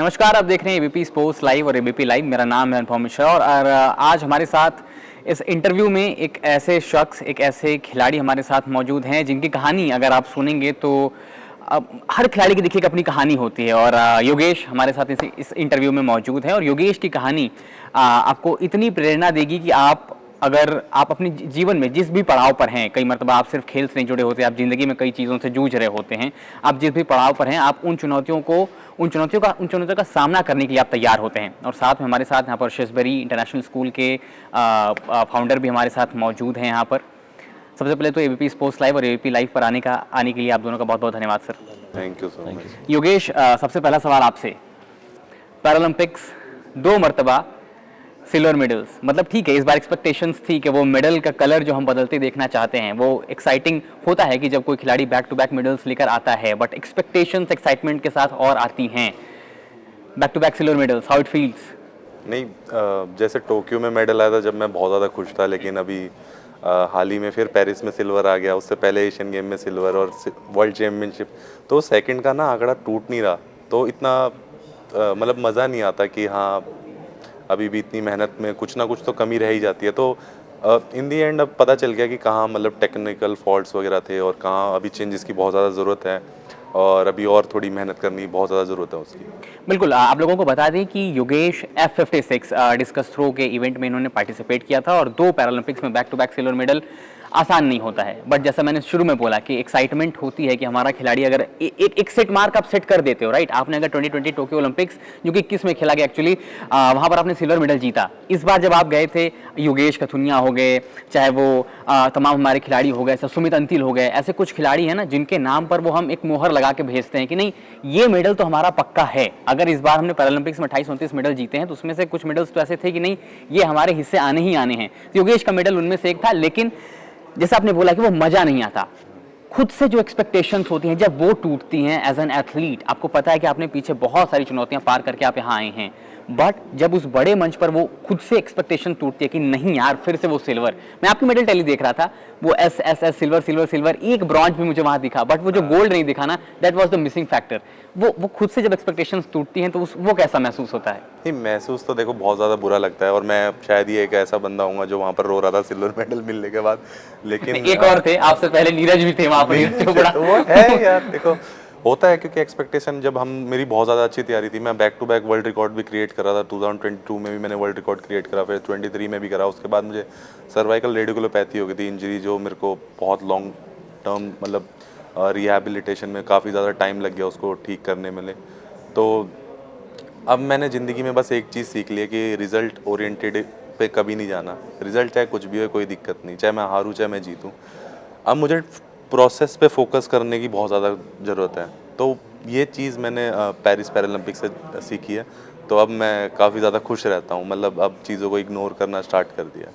नमस्कार, आप देख रहे हैं एबीपी स्पोर्ट्स लाइव और एबीपी लाइव। मेरा नाम है अनुपम मिश्रा और आज हमारे साथ इस इंटरव्यू में एक ऐसे शख्स, एक ऐसे खिलाड़ी हमारे साथ मौजूद हैं जिनकी कहानी अगर आप सुनेंगे तो हर खिलाड़ी की देखिए एक अपनी कहानी होती है। और योगेश हमारे साथ इस इंटरव्यू में मौजूद है और योगेश की कहानी आपको इतनी प्रेरणा देगी कि अगर आप अपने जीवन में जिस भी पड़ाव पर हैं, कई मरतबा आप सिर्फ खेल से नहीं जुड़े होते, आप जिंदगी में कई चीज़ों से जूझ रहे होते हैं, आप जिस भी पड़ाव पर हैं, आप उन चुनौतियों का सामना करने के लिए आप तैयार होते हैं। और साथ में हमारे साथ यहाँ पर शेसबरी इंटरनेशनल स्कूल के फाउंडर भी हमारे साथ मौजूद हैं यहाँ पर। सबसे पहले तो एबीपी स्पोर्ट्स लाइव और एबीपी लाइव पर आने के लिए आप दोनों का बहुत बहुत धन्यवाद sir. Thank you so much. Yogesh, सबसे पहला सवाल आपसे, पैरालंपिक्स 2 मरतबा सिल्वर मेडल्स, मतलब ठीक है इस बार एक्सपेक्टेशंस थी कि वो मेडल का कलर जो हम बदलते देखना चाहते हैं, वो एक्साइटिंग होता है कि जब कोई खिलाड़ी बैक टू बैक मेडल्स लेकर आता है, बट एक्सपेक्टेशंस एक्साइटमेंट के साथ और आती हैं। Back to back silver medals, how it feels? नहीं, जैसे टोक्यो में मेडल आया था जब मैं बहुत ज़्यादा खुश था, लेकिन अभी हाल ही में फिर पेरिस में सिल्वर आ गया, उससे पहले एशियन गेम में सिल्वर और वर्ल्ड चैम्पियनशिप, तो सेकंड का ना आंकड़ा टूट नहीं रहा, तो इतना मतलब मज़ा नहीं आता कि हाँ अभी भी इतनी मेहनत में कुछ ना कुछ तो कमी रह ही जाती है। तो इन दी एंड अब पता चल गया कि कहाँ मतलब टेक्निकल फॉल्ट्स वगैरह थे और कहाँ अभी चेंजेस की बहुत ज़्यादा ज़रूरत है और अभी और थोड़ी मेहनत करनी बहुत ज़्यादा ज़रूरत है उसकी। बिल्कुल, आप लोगों को बता दें कि योगेश F56 डिस्कस थ्रो के इवेंट में इन्होंने पार्टिसिपेट किया था और 2 पैरालंपिक्स में back to back silver medal आसान नहीं होता है। बट जैसा मैंने शुरू में बोला कि एक्साइटमेंट होती है कि हमारा खिलाड़ी अगर एक सेट मार्क आप सेट कर देते हो, राइट। आपने अगर 2020 टोक्यो ओलंपिक्स जो कि 21 में खेला गया एक्चुअली, वहां पर आपने सिल्वर मेडल जीता। इस बार जब आप गए थे, योगेश कथुनिया हो गए, चाहे वो तमाम हमारे खिलाड़ी हो गए, सुमित अंतिल हो गए, ऐसे कुछ खिलाड़ी हैं ना जिनके नाम पर वो हम एक मोहर लगा के भेजते हैं कि नहीं ये मेडल तो हमारा पक्का है। अगर इस बार हमने पैरालंपिक्स में 28-29 मेडल जीते हैं तो उसमें से कुछ मेडल्स तो ऐसे थे कि नहीं ये हमारे हिस्से आने ही आने हैं। तो योगेश का मेडल उनमें से एक था, लेकिन जैसा आपने बोला कि वो मजा नहीं आता, खुद से जो एक्सपेक्टेशंस होती हैं जब वो टूटती हैं एज एन एथलीट, आपको पता है कि आपने पीछे बहुत सारी चुनौतियां पार करके आप यहाँ आए हैं, बट जब उस बड़े मंच पर वो खुद से एक्सपेक्टेशन टूटती है कि नहीं यार फिर से वो सिल्वर। मैं आपकी मेडल टैली देख रहा था, वो S S S silver silver silver, एक ब्रॉन्ज भी मुझे वहां दिखा, बट वो जो गोल्ड नहीं दिखा ना, that was the missing factor. वो खुद से जब एक्सपेक्टेशंस टूटती हैं तो वो कैसा महसूस होता है? नहीं, महसूस तो देखो बहुत ज़्यादा बुरा लगता है और मैं शायद ही एक ऐसा बंदा हूँ जो वहाँ पर रो रहा था सिल्वर मेडल मिलने के बाद, लेकिन एक और थे आपसे पहले, नीरज भी थे वहां पर। वो है यार, देखो होता है क्योंकि एक्सपेक्टेशन जब हम मेरी बहुत ज़्यादा अच्छी तैयारी थी, मैं back to back world record भी क्रिएट कर रहा था। 2022 में भी मैंने वर्ल्ड रिकॉर्ड क्रिएट करा, फिर 23 में भी करा। उसके बाद मुझे सर्वाइकल रेडिकुलोपैथी हो गई थी, इंजरी जो मेरे को बहुत लॉन्ग टर्म मतलब रिहैबिलिटेशन में काफ़ी ज़्यादा टाइम लग गया उसको ठीक करने में। तो अब मैंने ज़िंदगी में बस एक चीज़ सीख ली है कि रिज़ल्ट ओरिएंटेड पे कभी नहीं जाना। रिज़ल्ट चाहे कुछ भी हो, कोई दिक्कत नहीं, चाहे मैं हारूँ चाहे मैं जीतूँ। अब मुझे प्रोसेस पे फोकस करने की बहुत ज़्यादा ज़रूरत है, तो ये चीज़ मैंने पेरिस पैरालंपिक्स से सीखी है। तो अब मैं काफ़ी ज़्यादा खुश रहता हूँ, मतलब अब चीज़ों को इग्नोर करना स्टार्ट कर दिया।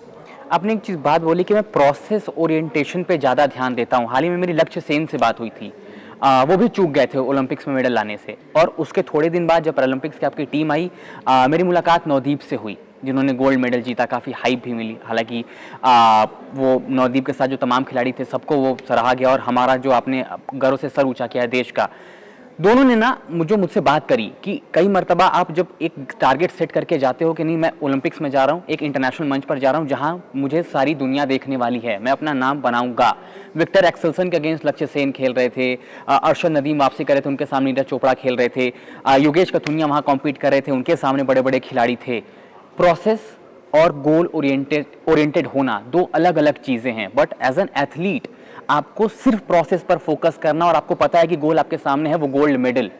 आपने एक चीज़ बात बोली कि मैं प्रोसेस ओरिएंटेशन पे ज़्यादा ध्यान देता हूँ। हाल ही में मेरी लक्ष्य सेन से बात हुई थी, वो भी चूक गए थे ओलंपिक्स में मेडल लाने से, और उसके थोड़े दिन बाद जब पैरालंपिक्स की आपकी टीम आई, मेरी मुलाकात नवदीप से हुई जिन्होंने गोल्ड मेडल जीता, काफ़ी हाइप भी मिली। हालांकि वो नवदीप के साथ जो तमाम खिलाड़ी थे सबको वो सराहा गया और हमारा जो आपने गर्व से सर ऊंचा किया है देश का, दोनों ने ना मुझसे बात करी कि कई मरतबा आप जब एक टारगेट सेट करके जाते हो कि नहीं मैं ओलंपिक्स में जा रहा हूँ, एक इंटरनेशनल मंच पर जा रहा हूँ जहाँ मुझे सारी दुनिया देखने वाली है, मैं अपना नाम बनाऊंगा। विक्टर एक्सेल्सन के अगेंस्ट लक्ष्य सेन खेल रहे थे, अरशद नदीम वापसी कर रहे थे, उनके सामने नीरज चोपड़ा खेल रहे थे, योगेश कथुनिया वहाँ कॉम्पीट कर रहे थे, उनके सामने बड़े बड़े खिलाड़ी थे। प्रोसेस और गोल ओरिएंटेड होना दो अलग अलग चीज़ें हैं, बट एज एन एथलीट आपको सिर्फ प्रोसेस पर फोकस करना और आपको पता है कि गोल आपके सामने है, वो गोल्ड मेडल,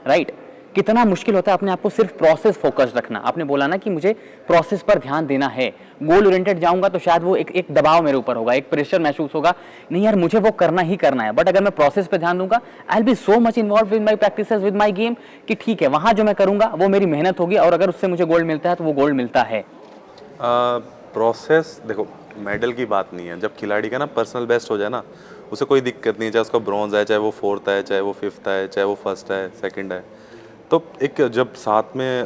राइट। कितना मुश्किल होता है अपने आप को सिर्फ प्रोसेस फोकस रखना। आपने बोला ना कि मुझे प्रोसेस पर ध्यान देना है, गोल ओरिएंटेड जाऊंगा तो शायद वो एक दबाव मेरे ऊपर होगा, एक प्रेशर महसूस होगा, नहीं यार मुझे वो करना ही करना है। बट अगर मैं प्रोसेस पर ध्यान दूंगा, I will be so much involve with my practices with my game कि ठीक है वहां जो मैं करूंगा वो मेरी मेहनत होगी और अगर उससे मुझे गोल्ड मिलता है तो वो गोल्ड मिलता है। प्रोसेस देखो, मेडल की बात नहीं है। जब खिलाड़ी का ना पर्सनल बेस्ट हो जाए ना, उसे कोई दिक्कत नहीं है, चाहे उसका ब्रॉन्ज है, चाहे वो 4th है, चाहे वो 5th है, चाहे वो 1st है, 2nd है। तो एक जब साथ में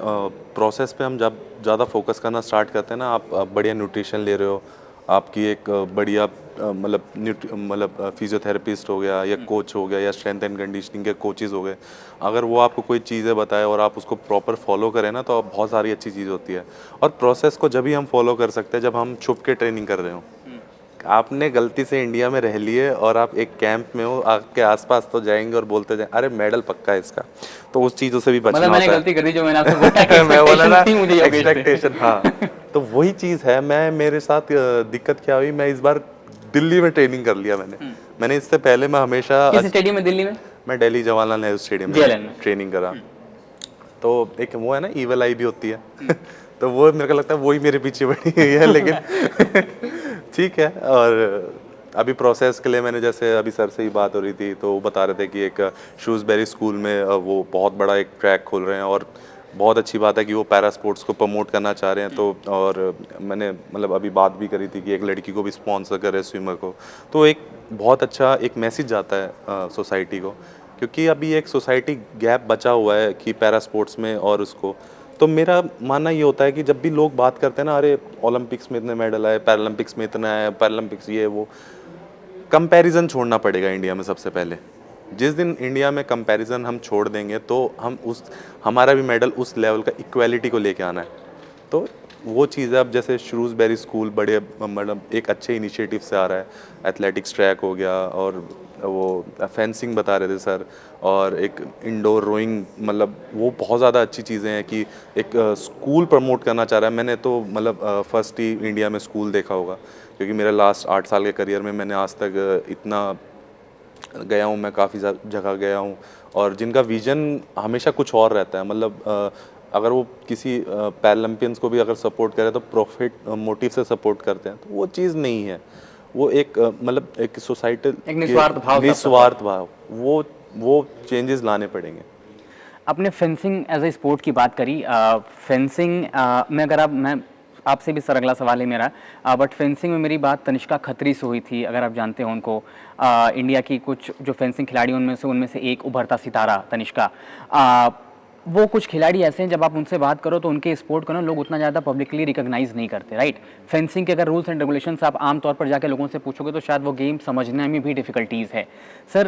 प्रोसेस पे हम जब ज़्यादा फोकस करना स्टार्ट करते हैं ना, आप बढ़िया न्यूट्रिशन ले रहे हो, आपकी एक बढ़िया मतलब फिजियोथेरेपिस्ट हो गया या कोच हो गया या स्ट्रेंथ एंड कंडीशनिंग के कोचेज़ हो गए, अगर वो आपको कोई चीज़ें बताए और आप उसको प्रॉपर फॉलो करें ना, तो बहुत सारी अच्छी चीज़ होती है। और प्रोसेस को जब भी हम फॉलो कर सकते हैं जब हम छुप के ट्रेनिंग कर रहे हो। आपने गलती से इंडिया में रह लिए और आप एक कैंप में हो, आपके आसपास तो जाएंगे और बोलते जाए अरे मेडल पक्का है इसका, तो उस चीज़ों से भी बचना मतलब मैंने होता गलती कर दी जो मैंने आपसे बोला कि है। मैं बोला ना एक्सपेक्टेशंस थी मुझे योगेश से। एक्सपेक्टेशन, हाँ। तो वही चीज़ है, मैं मेरे साथ दिक्कत क्या हुई, मैं इस बार दिल्ली में ट्रेनिंग कर लिया मैंने इससे पहले मैं हमेशा किस स्टेडियम में दिल्ली में? मैं दिल्ली जवाहरलाल नेहरू स्टेडियम JLN में में। ट्रेनिंग करा। तो एक वो है ना ईवल आई भी होती है तो वो मेरे को लगता है वही मेरे पीछे पड़ी हुई है, लेकिन ठीक है। और अभी प्रोसेस के लिए मैंने, जैसे अभी सर से ही बात हो रही थी तो वो बता रहे थे कि एक शूज़बेरी स्कूल में वो बहुत बड़ा एक ट्रैक खोल रहे हैं और बहुत अच्छी बात है कि वो पैरा स्पोर्ट्स को प्रमोट करना चाह रहे हैं। तो और मैंने मतलब अभी बात भी करी थी कि एक लड़की को भी स्पॉन्सर करे स्विमर को, तो एक बहुत अच्छा एक मैसेज जाता है सोसाइटी को, क्योंकि अभी एक सोसाइटी गैप बचा हुआ है कि पैरा स्पोर्ट्स में और उसको। तो मेरा मानना ये होता है कि जब भी लोग बात करते हैं ना, अरे ओलंपिक्स में इतने मेडल आए, पैरालंपिक्स में इतना है, पैरालंपिक्स ये वो, कंपैरिजन छोड़ना पड़ेगा इंडिया में सबसे पहले। जिस दिन इंडिया में कंपैरिजन हम छोड़ देंगे तो हम उस हमारा भी मेडल उस लेवल का इक्वालिटी को लेके आना है। तो वो चीज़ है। अब जैसे श्रूज़बेरी स्कूल बड़े मतलब एक अच्छे इनिशिएटिव से आ रहा है, एथलेटिक्स ट्रैक हो गया और वो फेंसिंग बता रहे थे सर, और एक इंडोर रोइंग, मतलब वो बहुत ज़्यादा अच्छी चीज़ें हैं कि एक स्कूल प्रमोट करना चाह रहा है। मैंने तो मतलब फर्स्ट ही इंडिया में स्कूल देखा होगा, क्योंकि मेरे लास्ट 8 साल के करियर में मैंने आज तक इतना गया हूँ, मैं काफ़ी जगह गया हूँ, और जिनका विजन हमेशा कुछ और रहता है। मतलब अगर वो किसी पैरालंपियंस को भी अगर सपोर्ट करे तो प्रॉफिट मोटिव से सपोर्ट करते हैं, तो वो चीज़ नहीं है। वो एक मतलब एक सोसाइटल एक निस्वार्थ भाव, निस्वार्थ भाव, वो चेंजेस लाने पड़ेंगे। आपने फेंसिंग एज ए स्पोर्ट की बात करी। फेंसिंग में अगर आप, मैं आपसे भी सर अगला सवाल है मेरा, बट फेंसिंग में मेरी बात तनिष्का खत्री से हुई थी, अगर आप जानते हो उनको। इंडिया की कुछ जो फेंसिंग खिलाड़ी उनमें से एक उभरता सितारा तनिष्का। वो कुछ खिलाड़ी ऐसे हैं जब आप उनसे बात करो तो उनके स्पोर्ट को ना लोग उतना ज़्यादा पब्लिकली रिकॉग्नाइज नहीं करते, राइट। फेंसिंग के अगर रूल्स एंड रेगुलेशंस आप आमतौर पर जाके लोगों से पूछोगे तो शायद वो गेम समझने में भी डिफिकल्टीज़ है। सर,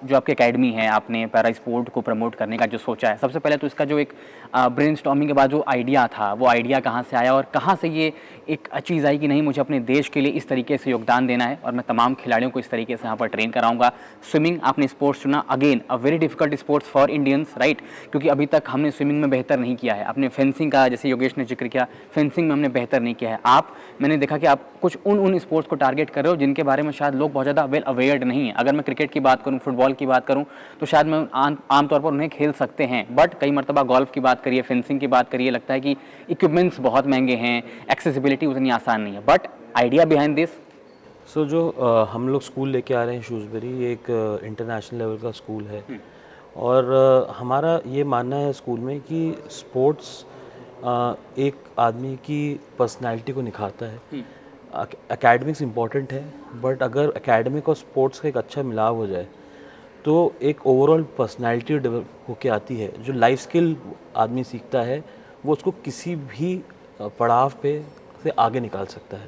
जो आपकी अकेडमी है, आपने पैरा स्पोर्ट को प्रमोट करने का जो सोचा है, सबसे पहले तो इसका जो एक ब्रेनस्टॉर्मिंग के बाद जो आइडिया था, वो आइडिया कहाँ से आया और कहाँ से ये एक चीज़ आई कि नहीं, मुझे अपने देश के लिए इस तरीके से योगदान देना है और मैं तमाम खिलाड़ियों को इस तरीके से यहाँ पर ट्रेन कराऊंगा। स्विमिंग आपने स्पोर्ट्स चुना, again a very difficult sports for Indians, right, क्योंकि अभी तक हमने स्विमिंग में बेहतर नहीं किया है। आपने फेंसिंग का, जैसे योगेश ने जिक्र किया, फेंसिंग में हमने बेहतर नहीं किया है। मैंने देखा कि आप कुछ उन स्पोर्ट्स को टारगेट कर रहे हो जिनके बारे में शायद लोग बहुत ज़्यादा वेल अवेयर्ड नहीं है। अगर मैं क्रिकेट की बात करूँ, फुटबॉल की बात करूँ, तो शायद मैं आमतौर पर उन्हें खेल सकते हैं, बट कई मरतबा गोल्फ की बात करिए, फेंसिंग की बात करिए, लगता है कि इक्विपमेंट्स बहुत महंगे हैं, एक्सेसिबिलिटी उतनी आसान नहीं है। But idea behind this? So जो हम लोग स्कूल लेके आ रहे हैं शूज़बेरी, ये एक इंटरनेशनल लेवल का स्कूल है, और हमारा ये मानना है स्कूल में कि स्पोर्ट्स एक आदमी की पर्सनालिटी को निखारता है। एकेडमिक्स इम्पॉर्टेंट है, बट अगर एकेडमिक और स्पोर्ट्स का एक अच्छा मिलाव हो जाए तो एक ओवरऑल पर्सनालिटी डेवलप होके आती है। जो लाइफ स्किल आदमी सीखता है वो उसको किसी भी पड़ाव पे से आगे निकाल सकता है।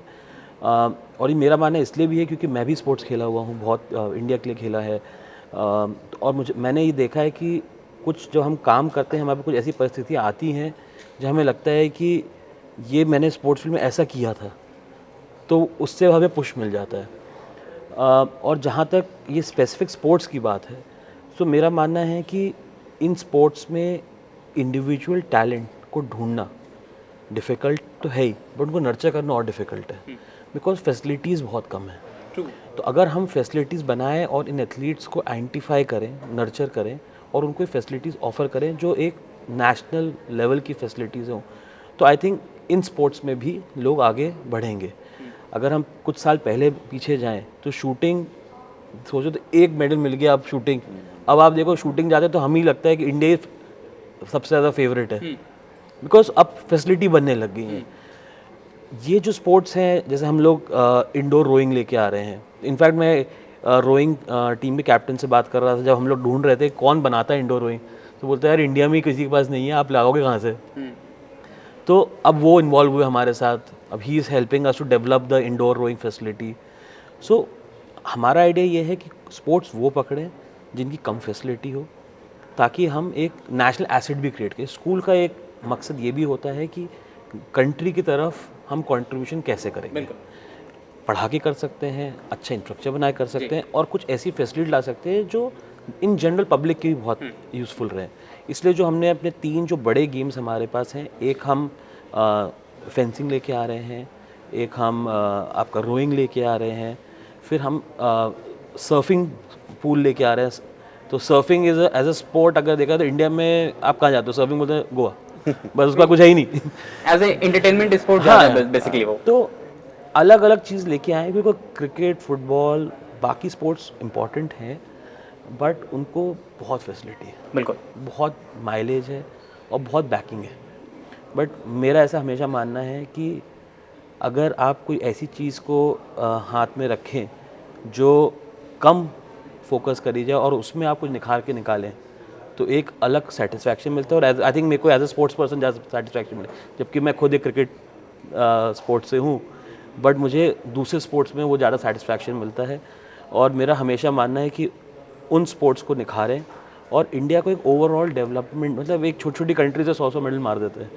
और ये मेरा मानना इसलिए भी है क्योंकि मैं भी स्पोर्ट्स खेला हुआ हूँ, बहुत इंडिया के लिए खेला है। और मैंने ये देखा है कि कुछ जब हम काम करते हैं, हमारे पे कुछ ऐसी परिस्थितियाँ आती हैं जो हमें लगता है कि ये मैंने स्पोर्ट्स फील्ड में ऐसा किया था, तो उससे हमें पुश मिल जाता है। और जहाँ तक ये स्पेसिफिक स्पोर्ट्स की बात है, तो मेरा मानना है कि इन स्पोर्ट्स में इंडिविजुअल टैलेंट को ढूंढना डिफ़िकल्ट तो है ही, बट उनको नर्चर करना और डिफ़िकल्ट है, बिकॉज फैसिलिटीज़ बहुत कम है। तो अगर हम फैसिलिटीज़ बनाएं और इन एथलीट्स को आइडेंटिफाई करें, नर्चर करें और उनको फैसिलिटीज़ ऑफ़र करें जो एक नेशनल लेवल की फैसिलिटीज़ हों, तो आई थिंक इन स्पोर्ट्स में भी लोग आगे बढ़ेंगे। अगर हम कुछ साल पहले पीछे जाएं तो शूटिंग, सोचो तो एक मेडल मिल गया अब शूटिंग, अब आप देखो शूटिंग जाते तो हम ही लगता है कि इंडिया सबसे ज़्यादा फेवरेट है, बिकॉज अब फैसिलिटी बनने लग गई हैं। ये जो स्पोर्ट्स हैं, जैसे हम लोग इंडोर रोइंग लेके आ रहे हैं, इनफैक्ट मैं रोइंग टीम के कैप्टन से बात कर रहा था, जब हम लोग ढूंढ रहे थे कौन बनाता है इंडोर रोइंग, तो बोलते हैं यार इंडिया में किसी के पास नहीं है, आप लगाओगे कहाँ से। तो अब वो इन्वॉल्व हुए हमारे साथ, अब he is helping us to develop the indoor rowing facility. So हमारा आइडिया ये है कि स्पोर्ट्स वो पकड़ें जिनकी कम फैसिलिटी हो, ताकि हम एक नेशनल एसेट भी क्रिएट करें। स्कूल का एक मकसद ये भी होता है कि कंट्री की तरफ हम कंट्रीब्यूशन कैसे करेंगे, पढ़ा के कर सकते हैं, अच्छा इंफ्रास्ट्रक्चर बना के कर सकते हैं, और कुछ ऐसी फैसिलिटी ला सकते हैं जो इन जनरल पब्लिक की भी बहुत यूज़फुल रहे। इसलिए जो हमने अपने 3 जो बड़े गेम्स हमारे पास हैं, एक हम फेंसिंग लेके आ रहे हैं, एक हम आपका रोइंग लेके आ रहे हैं, फिर हम सर्फिंग पूल लेके आ रहे हैं। तो सर्फिंग एज अ स्पोर्ट अगर देखा तो इंडिया में आप कहाँ जाते हो, सर्फिंग बोलते हैं गोवा, बस उसका कुछ है ही नहीं। As a entertainment sport basically वो। तो अलग अलग चीज़ लेके आए, क्योंकि क्रिकेट, फुटबॉल, बाकी स्पोर्ट्स इंपॉर्टेंट हैं, बट उनको बहुत फैसिलिटी है, बिल्कुल बहुत माइलेज है और बहुत बैकिंग है। बट मेरा ऐसा हमेशा मानना है कि अगर आप कोई ऐसी चीज़ को हाथ में रखें जो कम फोकस करी जाए और उसमें आप कुछ निखार के निकालें, तो एक अलग सेटिस्फैक्शन मिलता है। और आई थिंक मेरे को एज अ स्पोर्ट्स पर्सन ज़्यादा सेटिस्फैक्शन मिले, जबकि मैं खुद एक क्रिकेट स्पोर्ट्स से हूँ, बट मुझे दूसरे स्पोर्ट्स में वो ज़्यादा सेटिस्फैक्शन मिलता है। और मेरा हमेशा मानना है कि उन स्पोर्ट्स को निखारें और इंडिया को एक ओवरऑल डेवलपमेंट, मतलब एक छोटी छोटी कंट्री से 100 मेडल मार देते हैं,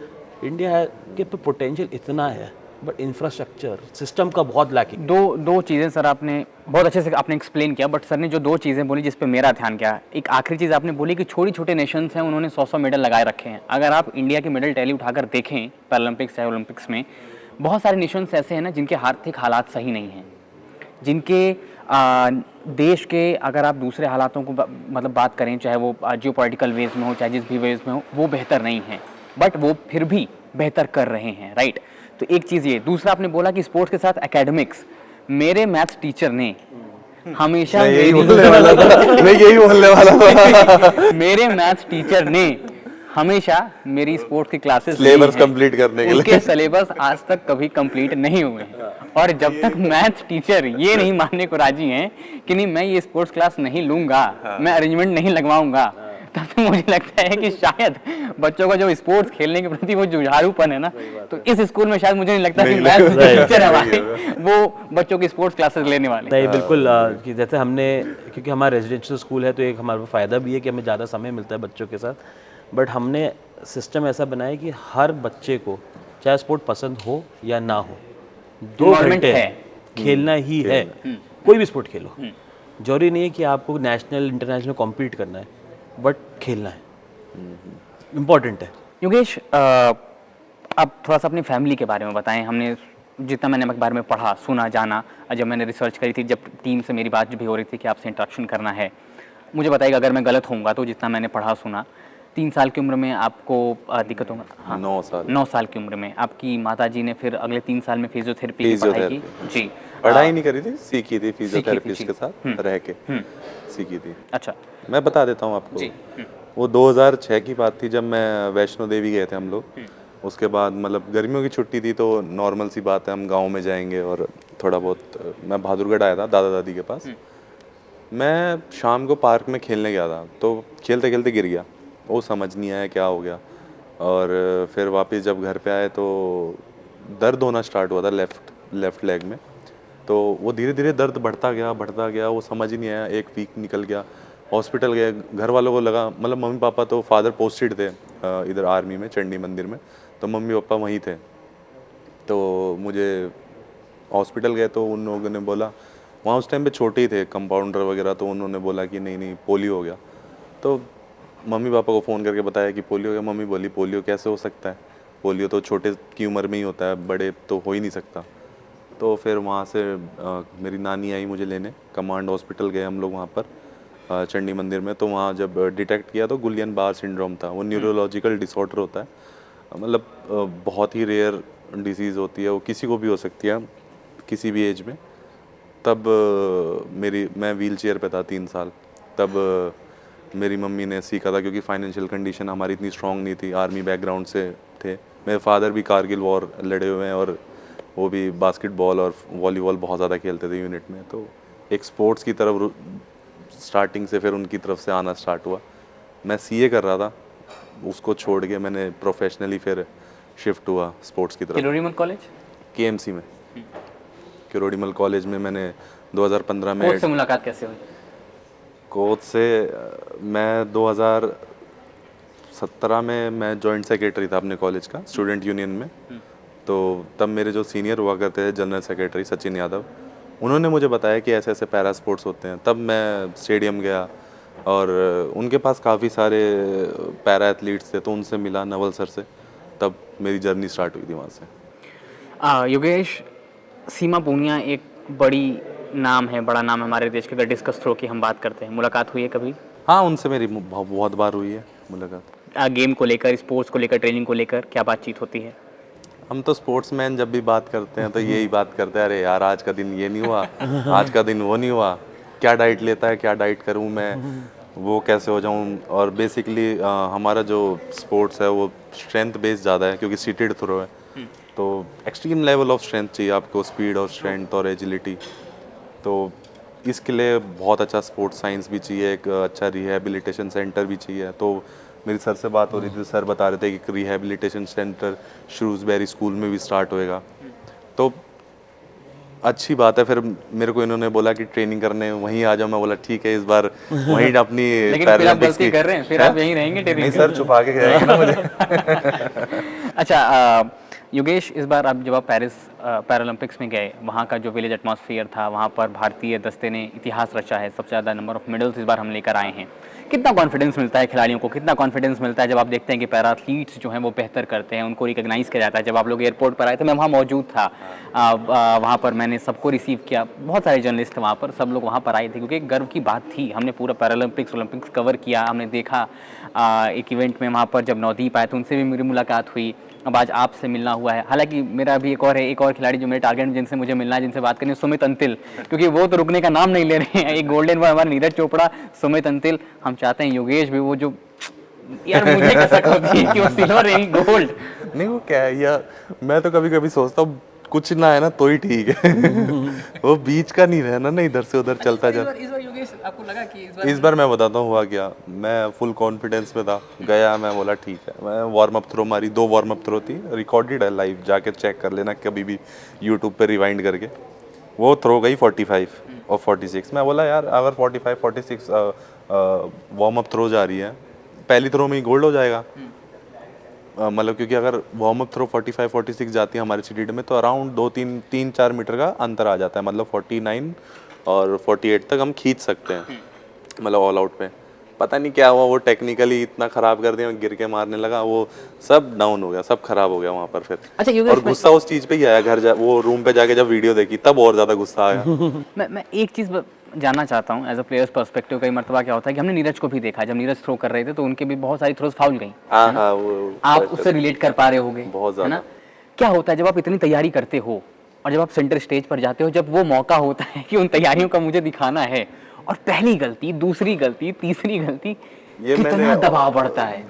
इंडिया के पे पोटेंशियल इतना है, बट इंफ्रास्ट्रक्चर सिस्टम का बहुत लैकिंग। दो चीज़ें सर आपने बहुत अच्छे से आपने एक्सप्लेन किया, बट सर ने जो 2 चीज़ें बोली जिस पे मेरा ध्यान गया, एक आखिरी चीज़ आपने बोली कि छोटे छोटे नेशंस हैं, उन्होंने 100 मेडल लगाए रखे हैं। अगर आप इंडिया के मेडल टैली उठाकर देखें पैरालंपिक्स चाहे ओलंपिक्स में, बहुत सारे नेशंस ऐसे हैं ना जिनके आर्थिक हालात सही नहीं हैं, जिनके देश के अगर आप दूसरे हालातों को मतलब बात करें, चाहे वो जियो पॉलिटिकल वेज में हो, चाहे जिस भी वेज में हो, वो बेहतर नहीं हैं, बट वो फिर भी बेहतर कर रहे हैं, राइट। तो एक चीज़ ये, दूसरा आपने बोला कि स्पोर्ट्स के साथ एकेडमिक्स। मेरे मैथ्स टीचर ने हमेशा मैं यही बोलने वाला था मेरे मैथ्स टीचर ने हमेशा मेरी स्पोर्ट्स की क्लासेस सिलेबस कंप्लीट करने के लिए। उनके सिलेबस आज तक कभी कंप्लीट नहीं हुए हैं, और जब तक मैथ्स टीचर ये नहीं मानने को राजी हैं कि नहीं मैं ये स्पोर्ट्स क्लास नहीं लूंगा, मैं अरेंजमेंट नहीं लगवाऊंगा, तब तो मुझे लगता है कि शायद बच्चों का जो स्पोर्ट्स खेलने के प्रति वो जुझारूपन है ना, तो इस स्कूल में शायद मुझे नहीं लगता कि मैथ्स टीचर हमारे वो बच्चों की स्पोर्ट्स क्लासेस लेने वाले। नहीं, बिल्कुल। कि जैसे हमने, क्योंकि हमारा रेजिडेंशियल स्कूल है तो एक हमारा फ़ायदा भी है कि हमें ज़्यादा समय मिलता है बच्चों के साथ, बट हमने सिस्टम ऐसा बनाया कि हर बच्चे को चाहे स्पोर्ट पसंद हो या ना हो, 2 घंटे खेलना ही है। कोई भी स्पोर्ट खेलो, जरूरी नहीं है कि आपको नेशनल इंटरनेशनल कॉम्पीट करना है, बट खेलना है, इम्पॉर्टेंट है। योगेश, आप थोड़ा सा अपनी फैमिली के बारे में बताएं। हमने जितना मैंने आपके बारे में पढ़ा, सुना, जाना, जब मैंने रिसर्च करी थी, जब टीम से मेरी बात भी हो रही थी कि आपसे इंट्रैक्शन करना है, मुझे बताइएगा अगर मैं गलत होऊंगा, तो जितना मैंने पढ़ा सुना, 3 साल की उम्र में आपको दिक्कत होगा। हाँ, 9 साल की उम्र में आपकी माताजी ने फिर अगले 3 साल में फिजियोथेरेपी की पढ़ाई की। जी, पढ़ाई नहीं करी थी, सीखी थी, फिजियोथेरेपिस्ट के साथ रह के सीखी थी। अच्छा, मैं बता देता हूँ आपको। वो 2006 की बात थी, जब मैं वैष्णो देवी गए थे हम लोग। उसके बाद मतलब गर्मियों की छुट्टी थी, तो नॉर्मल सी बात है हम गांव में जाएंगे, और थोड़ा बहुत मैं बहादुरगढ़ आया था दादा दादी के पास। मैं शाम को पार्क में खेलने गया था, तो खेलते खेलते गिर गया, वो समझ नहीं आया क्या हो गया। और फिर वापस जब घर पे आए तो दर्द होना स्टार्ट हुआ था लेफ़्ट लेग में। तो वो धीरे धीरे दर्द बढ़ता गया, वो समझ ही नहीं आया। 1 वीक निकल गया, हॉस्पिटल गए, घर वालों को लगा, मतलब मम्मी पापा तो फादर पोस्टेड थे इधर आर्मी में, चंडी मंदिर में, तो मम्मी पापा वहीं थे। तो मुझे हॉस्पिटल गए तो उन लोगों ने बोला, वहाँ उस टाइम पे छोटे ही थे कंपाउंडर वगैरह, तो उन्होंने बोला कि नहीं पोलियो हो गया। तो मम्मी पापा को फ़ोन करके बताया कि पोलियो हो गया। मम्मी बोली पोलियो कैसे हो सकता है, पोलियो तो छोटे की उम्र में ही होता है, बड़े तो हो ही नहीं सकता। तो फिर वहाँ से मेरी नानी आई मुझे लेने, कमांड हॉस्पिटल गए हम लोग वहाँ पर चंडी मंदिर में। तो वहाँ जब डिटेक्ट किया तो गुलियन बार सिंड्रोम था। वो न्यूरोलॉजिकल डिसऑर्डर होता है, मतलब बहुत ही रेयर डिजीज़ होती है, वो किसी को भी हो सकती है किसी भी एज में। तब मैं व्हील चेयर पर था 3 साल। तब मेरी मम्मी ने सीखा था, क्योंकि फाइनेंशियल कंडीशन हमारी इतनी स्ट्रांग नहीं थी, आर्मी बैकग्राउंड से थे। मेरे फादर भी कारगिल वॉर लड़े हुए हैं, और वो भी बास्केटबॉल और वॉलीबॉल बहुत ज़्यादा खेलते थे यूनिट में। तो एक स्पोर्ट्स की तरफ स्टार्टिंग से फिर उनकी तरफ से आना स्टार्ट हुआ। मैं सीए कर रहा था, उसको छोड़ के मैंने प्रोफेशनली फिर शिफ्ट हुआ स्पोर्ट्स की तरफ। किरोड़ीमल कॉलेज, केएमसी में, किरोड़ीमल कॉलेज में मैंने 2015 में कोच से मुलाकात कैसे हुई? कोच से मैं 2017 में मैं जॉइंट सेक्रेटरी था अपने कॉलेज का, स्टूडेंट यूनियन में। तो तब मेरे जो सीनियर हुआ करते थे जनरल सेक्रेटरी सचिन यादव, उन्होंने मुझे बताया कि ऐसे ऐसे पैरा स्पोर्ट्स होते हैं। तब मैं स्टेडियम गया और उनके पास काफ़ी सारे पैरा एथलीट्स थे, तो उनसे मिला नवल सर से। तब मेरी जर्नी स्टार्ट हुई थी वहाँ से। योगेश, सीमा पूनिया एक बड़ी नाम है, बड़ा नाम है हमारे देश के। अगर डिस्कस थ्रो की हम बात करते हैं, मुलाकात हुई है कभी? हाँ, उनसे मेरी बहुत बार हुई है मुलाकात। गेम को लेकर, स्पोर्ट्स को लेकर, ट्रेनिंग को लेकर क्या बातचीत होती है? हम तो स्पोर्ट्समैन जब भी बात करते हैं तो यही बात करते हैं, अरे यार आज का दिन ये नहीं हुआ, आज का दिन वो नहीं हुआ, क्या डाइट लेता है, क्या डाइट करूं मैं, वो कैसे हो जाऊं। और बेसिकली हमारा जो स्पोर्ट्स है वो स्ट्रेंथ बेस्ड ज़्यादा है, क्योंकि सीटेड थ्रो है। तो एक्सट्रीम लेवल ऑफ स्ट्रेंथ चाहिए आपको, स्पीड और स्ट्रेंथ और एजिलिटी। तो इसके लिए बहुत अच्छा स्पोर्ट्स साइंस भी चाहिए, एक अच्छा रिहैबिलिटेशन सेंटर भी चाहिए। तो मेरी सर से बात हो रही थी, सर बता रहे थे कि रिहैबिलिटेशन सेंटर श्रूसबेरी स्कूल में भी स्टार्ट होएगा। तो अच्छी बात है। फिर मेरे को इन्होंने बोला कि ट्रेनिंग करने वहीं आ जाओ। मैं बोला ठीक है, इस बार वहीं अपनी लेकिन फिर आप पैरालंपिक्स गलती की। कर रहे हैं, फिर आप यहीं रहेंगे नहीं ट्रेनिंग? सर, छुपा के जाएंगे ना मुझे। अच्छा, योगेश, इस बार आप जब आप पेरिस पैरालंपिक्स में गए, वहाँ का जो विलेज एटमॉस्फेयर था, वहाँ पर भारतीय दस्ते ने इतिहास रचा है, सबसे ज़्यादा नंबर ऑफ मेडल्स इस बार हम लेकर आए हैं। कितना कॉन्फिडेंस मिलता है खिलाड़ियों को, कितना कॉन्फिडेंस मिलता है जब आप देखते हैं कि पैरा एथलीट्स जो हैं वो बेहतर करते हैं, उनको रिकॉग्नाइज किया जाता है? जब आप लोग एयरपोर्ट पर आए थे, मैं वहाँ मौजूद था, वहाँ पर मैंने सबको रिसीव किया, बहुत सारे जर्नलिस्ट थे वहाँ पर, सब लोग वहाँ पर आए थे क्योंकि एक गर्व की बात थी। हमने पूरा पैरालंपिक्स ओलंपिक्स कवर किया, हमने देखा एक इवेंट में वहाँ पर जब नवदीप आए तो उनसे भी मेरी मुलाकात हुई। अब आज आपसे मिलना हुआ है। हालांकि मेरा भी एक और खिलाड़ी जो मेरे टारगेट में जिनसे मुझे मिलना है, जिनसे बात करनी है, सुमित अंतिल, क्योंकि वो तो रुकने का नाम नहीं ले रहे हैं। एक गोल्डन बॉय हमारे नीरज चोपड़ा, सुमित अंतिल, हम चाहते हैं योगेश भी वो जो, यार मुझे कैसा होती है कि वो सिल्वर नहीं गोल्ड। नहीं वो क्या है यार, मैं तो कभी कभी सोचता हूँ कुछ ना है ना तो ही ठीक है। वो बीच का नहीं रहना ना, इधर से उधर चलता जा। इस बार योगेश आपको लगा कि इस बार मैं बताता हूँ हुआ क्या। मैं फुल कॉन्फिडेंस में था, गया, मैं बोला ठीक है। मैं वार्म अप थ्रो मारी, 2 वार्म अप थ्रो थी, रिकॉर्डेड है लाइव, जाके चेक कर लेना कभी भी यूट्यूब पे रिवाइंड करके। वो थ्रो गई 45 और 46। मैं बोला यार अगर 45 46 वार्म अप थ्रो जा रही है, पहली थ्रो में ही गोल्ड हो जाएगा। मतलब क्योंकि अगर वार्म अप थ्रो 45 46 जाती है हमारे सीटेड में, तो अराउंड 3-4 मीटर का अंतर आ जाता है। मतलब 49 और 48 तक हम खींच सकते हैं, मतलब ऑल आउट पे। पता नहीं क्या हुआ, वो टेक्निकली इतना खराब कर दिया, गिर के मारने लगा, वो सब डाउन हो गया, सब खराब हो गया वहाँ पर फिर। अच्छा और गुस्सा उस चीज़ पे ही आया, वो रूम पे जाके जब वीडियो देखी तब और ज़्यादा गुस्सा आया। मैं एक चीज़ जानना चाहता हूँ एज अ प्लेयर्स पर्सपेक्टिव। कई मरतबा क्या होता है कि हमने नीरज को भी देखा, जब नीरज थ्रो कर रहे थे तो उनके भी बहुत सारी थ्रोज फाउल गई। हाँ हाँ, वो आप उससे रिलेट कर पा रहे होगे, बहुत है ना? ज़्यादा। क्या होता है जब आप इतनी तैयारी करते हो और जब आप सेंटर स्टेज पर जाते हो, जब वो मौका होता है कि उन तैयारियों का मुझे दिखाना है, और पहली गलती, दूसरी गलती, तीसरी गलती, ये कितना दबाव बढ़ता है?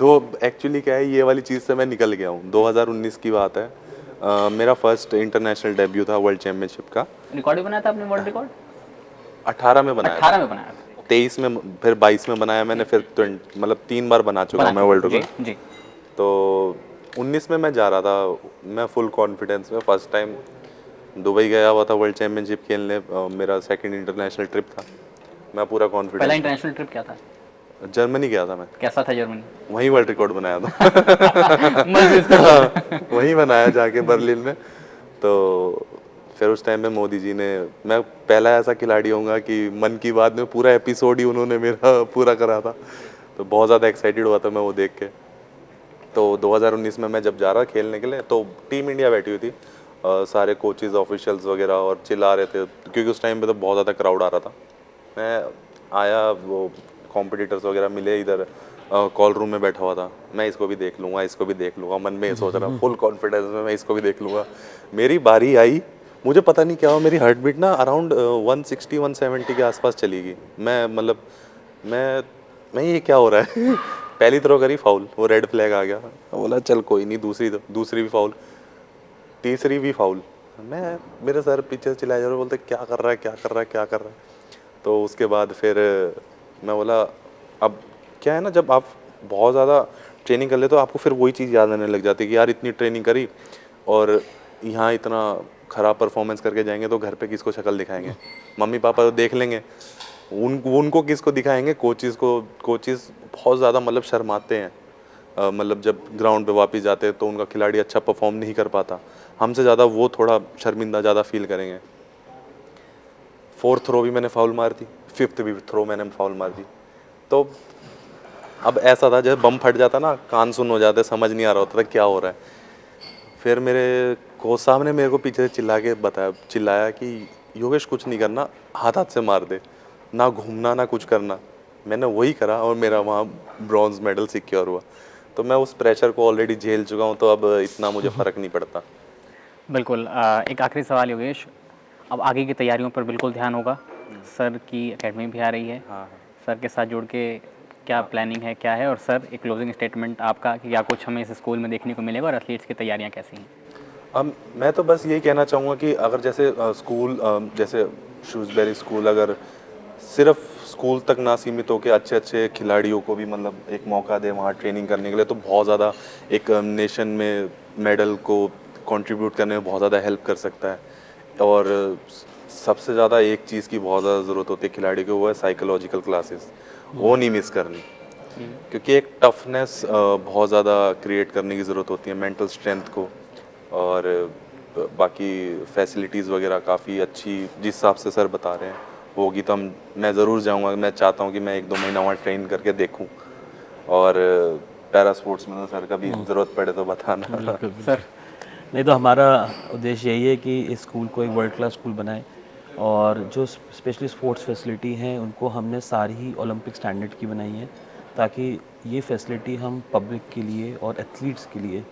एक्चुअली क्या है, ये वाली चीज़ से मैं निकल गया हूँ। 2019 की बात है। मेरा फर्स्ट इंटरनेशनल डेब्यू था वर्ल्ड चैंपियनशिप का। रिकॉर्ड भी बनाया था आपने, वर्ल्ड रिकॉर्ड? 18 में बनाया 18 में बनाया था। 23 में, फिर 22 में बनाया मैंने, फिर 20 मतलब 3 बार बना चुका हूँ मैं वर्ल्ड रिकॉर्ड। जी। तो 19 में मैं जा रहा था, मैं फुल कॉन्फिडेंस में, फर्स्ट टाइम दुबई गया हुआ था वर्ल्ड चैंपियनशिप खेलने। मेरा सेकंड इंटरनेशनल ट्रिप था। मैं पूरा पहला कॉन्फिडेंस, इंटरनेशनल ट्रिप क्या था? जर्मनी गया था मैं, कैसा था जर्मनी? वहीं वर्ल्ड रिकॉर्ड बनाया था। मस्त वहीं बनाया जाके बर्लिन में। तो फिर उस टाइम में मोदी जी ने, मैं पहला ऐसा खिलाड़ी होऊंगा कि मन की बात में पूरा एपिसोड ही उन्होंने मेरा पूरा करा था। तो बहुत ज़्यादा एक्साइटेड हुआ था मैं वो देख के। तो 2019 में मैं जब जा रहा खेलने के लिए, तो टीम इंडिया बैठी हुई थी, सारे कोचेज़ ऑफिशियल्स वगैरह, और चिल्ला रहे थे क्योंकि उस टाइम पे तो बहुत ज़्यादा क्राउड आ रहा था। मैं आया, वो कॉम्पिटिटर्स वगैरह मिले इधर, कॉल रूम में बैठा हुआ था। मैं इसको भी देख लूँगा, इसको भी देख लूँगा, मन में ये सोच रहा, फुल कॉन्फिडेंस में मैं इसको भी देख लूँगा। मेरी बारी आई, मुझे पता नहीं क्या हुआ, मेरी हार्ट बीट ना अराउंड 160 170 के आसपास चली गई। मैं ये क्या हो रहा है। पहली थ्रो करी, फाउल, वो रेड फ्लैग आ गया। बोला चल कोई नहीं, दूसरी भी फाउल, तीसरी भी फाउल। मेरे सर पीछे से चिल्लाए जा रहे, बोलते क्या कर रहा है, क्या कर रहा है, क्या कर रहा है। तो उसके बाद फिर मैं बोला, अब क्या है ना, जब आप बहुत ज़्यादा ट्रेनिंग कर ले तो आपको फिर वही चीज़ याद आने लग जाती है कि यार इतनी ट्रेनिंग करी और यहाँ इतना ख़राब परफॉर्मेंस करके जाएंगे तो घर पे किसको शक्ल दिखाएंगे? मम्मी पापा तो देख लेंगे, उनको किसको दिखाएंगे? कोचिज़ को। कोचिज़ बहुत ज़्यादा मतलब शर्माते हैं, मतलब जब ग्राउंड पे वापस जाते हैं तो उनका खिलाड़ी अच्छा परफॉर्म नहीं कर पाता, हमसे ज़्यादा वो थोड़ा शर्मिंदा ज़्यादा फील करेंगे। 4th थ्रो भी मैंने फाउल मार दी, 5th भी थ्रो मैंने फाउल मार दी। तो अब ऐसा था, जब बम फट जाता ना, कान सुन हो जाते, समझ नहीं आ रहा होता था क्या हो रहा है। फिर मेरे कोच साहब ने मेरे को पीछे से चिल्लाया कि योगेश कुछ नहीं करना, हाथ हाथ से मार दे, ना घूमना ना कुछ करना। मैंने वही करा और मेरा वहाँ ब्रॉन्ज मेडल सिक्योर हुआ। तो मैं उस प्रेशर को ऑलरेडी झेल चुका हूँ, तो अब इतना मुझे फ़र्क नहीं पड़ता। बिल्कुल। एक आखिरी सवाल योगेश, अब आगे की तैयारियों पर बिल्कुल ध्यान होगा, सर की एकेडमी भी आ रही है, सर के साथ जुड़ के क्या प्लानिंग है, क्या है, और सर एक क्लोजिंग स्टेटमेंट आपका कि क्या कुछ हमें इस स्कूल में देखने को मिलेगा और एथलीट्स की तैयारियां कैसी हैं? मैं तो बस यही कहना चाहूँगा कि अगर जैसे स्कूल, जैसे शूज़बेरी स्कूल अगर सिर्फ स्कूल तक ना सीमित होकर अच्छे अच्छे खिलाड़ियों को भी मतलब एक मौका दे वहाँ ट्रेनिंग करने के लिए, तो बहुत ज़्यादा एक नेशन में मेडल को कंट्रीब्यूट करने में बहुत ज़्यादा हेल्प कर सकता है। और सबसे ज़्यादा एक चीज़ की बहुत ज़्यादा ज़रूरत होती है खिलाड़ी को, वो है साइकोलॉजिकल क्लासेस, वो नहीं मिस करनी, क्योंकि एक टफनेस बहुत ज़्यादा क्रिएट करने की ज़रूरत होती है मेंटल स्ट्रेंथ को। और बाकी फैसिलिटीज़ वगैरह काफ़ी अच्छी जिस हिसाब से सर बता रहे हैं होगी, तो मैं ज़रूर जाऊंगा। मैं चाहता हूं कि मैं 1-2 महीना वहाँ ट्रेन करके देखूं, और पैरा स्पोर्ट्स में तो सर कभी ज़रूरत पड़े तो बताना। सर नहीं, तो हमारा उद्देश्य यही है कि इस स्कूल को एक वर्ल्ड क्लास स्कूल बनाएं, और जो स्पेशली स्पोर्ट्स फैसिलिटी हैं उनको हमने सारी ही ओलंपिक स्टैंडर्ड की बनाई है, ताकि ये फैसिलिटी हम पब्लिक के लिए और एथलीट्स के लिए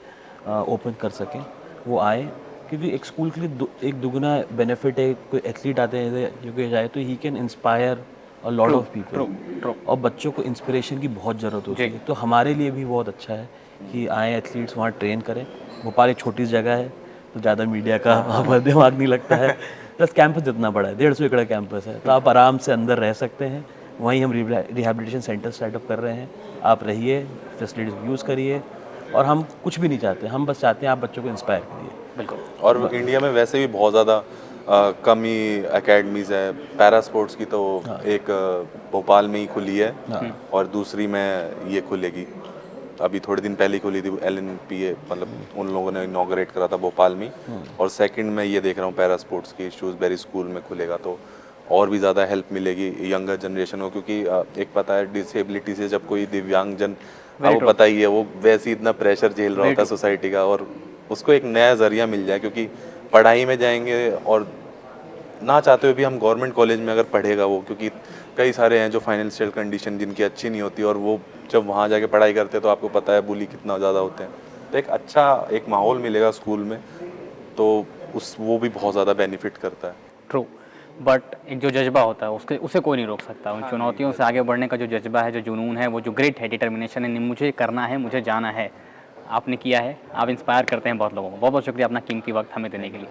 ओपन कर सकें, वो आए। क्योंकि एक स्कूल के लिए एक दुगना बेनिफिट है, कोई एथलीट आते हैं जो जाए तो he can inspire a lot of people, और बच्चों को इंस्पिरेशन की बहुत ज़रूरत होती है। तो हमारे लिए भी बहुत अच्छा है कि आए एथलीट्स, वहाँ ट्रेन करें। भोपाल एक छोटी जगह है, तो ज़्यादा मीडिया का वहाँ पर दिमाग नहीं लगता है, प्लस कैंपस जितना बड़ा है, 150 एकड़ कैंपस है, तो आप आराम से अंदर रह सकते हैं। वहीं हम रिहैबिलिटेशन सेंटर सेटअप कर रहे हैं, आप रहिए, फैसिलिटीज़ यूज़ करिए, और हम कुछ भी नहीं चाहते, हम बस चाहते हैं आप बच्चों को इंस्पायर करिए। बिल्कुल। और इंडिया में वैसे भी बहुत ज़्यादा कम ही एकेडमीज़ है पैरा स्पोर्ट्स की, तो एक भोपाल में ही खुली है, और दूसरी में ये खुलेगी, अभी थोड़े दिन पहले ही खुली थी, LNPA, मतलब उन लोगों ने इनॉग्रेट करा था भोपाल में। और सेकंड में ये देख रहा हूँ पैरा स्पोर्ट्स की शूज़बेरी स्कूल में खुलेगा, तो और भी ज़्यादा हेल्प मिलेगी यंगर जनरेशन को, क्योंकि एक पता है डिसेबिलिटी से जब कोई दिव्यांगजन, आपको पता ही है, वो वैसे ही इतना प्रेशर झेल रहा होता है सोसाइटी का, और उसको एक नया ज़रिया मिल जाए, क्योंकि पढ़ाई में जाएंगे और ना चाहते हुए भी हम गवर्नमेंट कॉलेज में अगर पढ़ेगा वो, क्योंकि कई सारे हैं जो फाइनेंशियल कंडीशन जिनकी अच्छी नहीं होती, और वो जब वहाँ जाके पढ़ाई करते हैं तो आपको पता है बुली कितना ज़्यादा होते हैं। तो एक अच्छा एक माहौल मिलेगा स्कूल में, तो वो भी बहुत ज़्यादा बेनिफिट करता है। ट्रू। बट एक जो जज्बा होता है उसे कोई नहीं रोक सकता। उन चुनौतियों से आगे बढ़ने का जो जज्बा है, जो जुनून है, वो जो ग्रिट है, डिटर्मिनेशन है, मुझे करना है, मुझे जाना है, आपने किया है, आप इंस्पायर करते हैं बहुत लोगों को। बहुत बहुत शुक्रिया अपना कीमती वक्त हमें देने के लिए।